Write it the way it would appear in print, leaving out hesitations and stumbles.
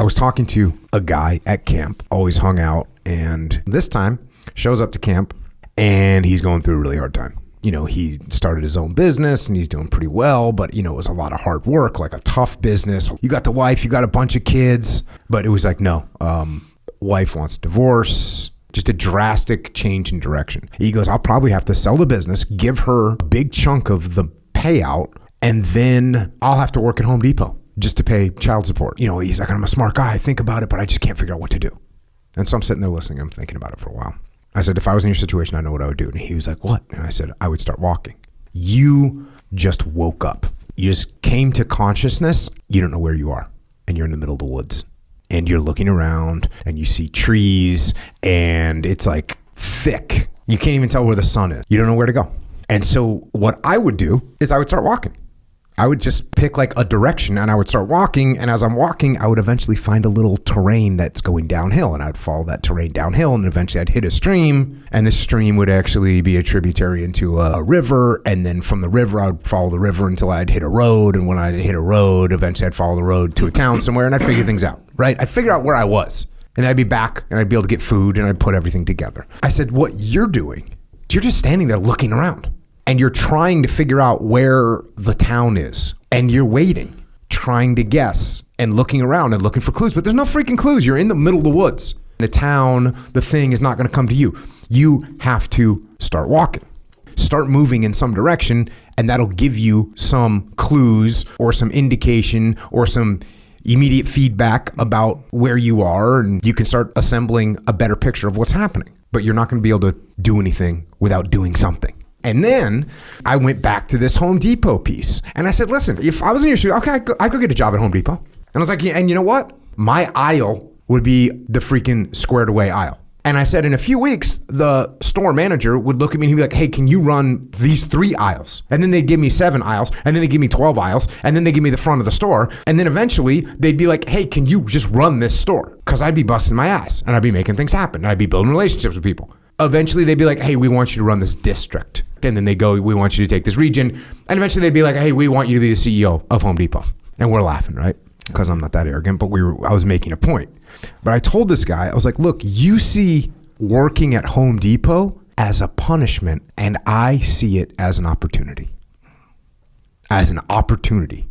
I was talking to a guy at camp, always hung out, and this time shows up to camp and he's going through a really hard time. You know, he started his own business and he's doing pretty well, but you know, it was a lot of hard work, like a tough business. You got the wife, you got a bunch of kids, but it was like, no, wife wants divorce, just a drastic change in direction. He goes, I'll probably have to sell the business, give her a big chunk of the payout, and then I'll have to work at Home Depot just to pay child support. You know, he's like, I'm a smart guy, I think about it, but I just can't figure out what to do. And so I'm sitting there listening, I'm thinking about it for a while. I said, if I was in your situation, I know what I would do. And he was like, what? And I said, I would start walking. You just woke up. You just came to consciousness. You don't know where you are. And you're in the middle of the woods. And you're looking around and you see trees and it's like thick. You can't even tell where the sun is. You don't know where to go. And so what I would do is I would start walking. I would just pick like a direction and I would start walking. And as I'm walking, I would eventually find a little terrain that's going downhill. And I'd follow that terrain downhill and eventually I'd hit a stream. And the stream would actually be a tributary into a river. And then from the river, I would follow the river until I'd hit a road. And when I'd hit a road, eventually I'd follow the road to a town somewhere and I'd figure things out, right? I'd figure out where I was. And I'd be back and I'd be able to get food and I'd put everything together. I said, what you're doing, you're just standing there looking around. And you're trying to figure out where the town is. And you're waiting, trying to guess and looking around and looking for clues. But there's no freaking clues. You're in the middle of the woods. The town, the thing is not going to come to you. You have to start walking. Start moving in some direction. And that'll give you some clues or some indication or some immediate feedback about where you are. And you can start assembling a better picture of what's happening. But you're not going to be able to do anything without doing something. And then I went back to this Home Depot piece. And I said, listen, if I was in your shoes, okay, I'd go get a job at Home Depot. And I was like, yeah, and you know what? My aisle would be the freaking squared away aisle. And I said, in a few weeks, the store manager would look at me and he'd be like, hey, can you run these 3 aisles? And then they'd give me 7 aisles. And then they'd give me 12 aisles. And then they give me the front of the store. And then eventually they'd be like, hey, can you just run this store? Because I'd be busting my ass and I'd be making things happen. And I'd be building relationships with people. Eventually they'd be like, hey, we want you to run this district. And then they go, we want you to take this region. And eventually they'd be like, hey, we want you to be the CEO of Home Depot. And we're laughing, right? Because I'm not that arrogant, but I was making a point. But I told this guy, I was like, look, you see working at Home Depot as a punishment, and I see it as an opportunity. As an opportunity.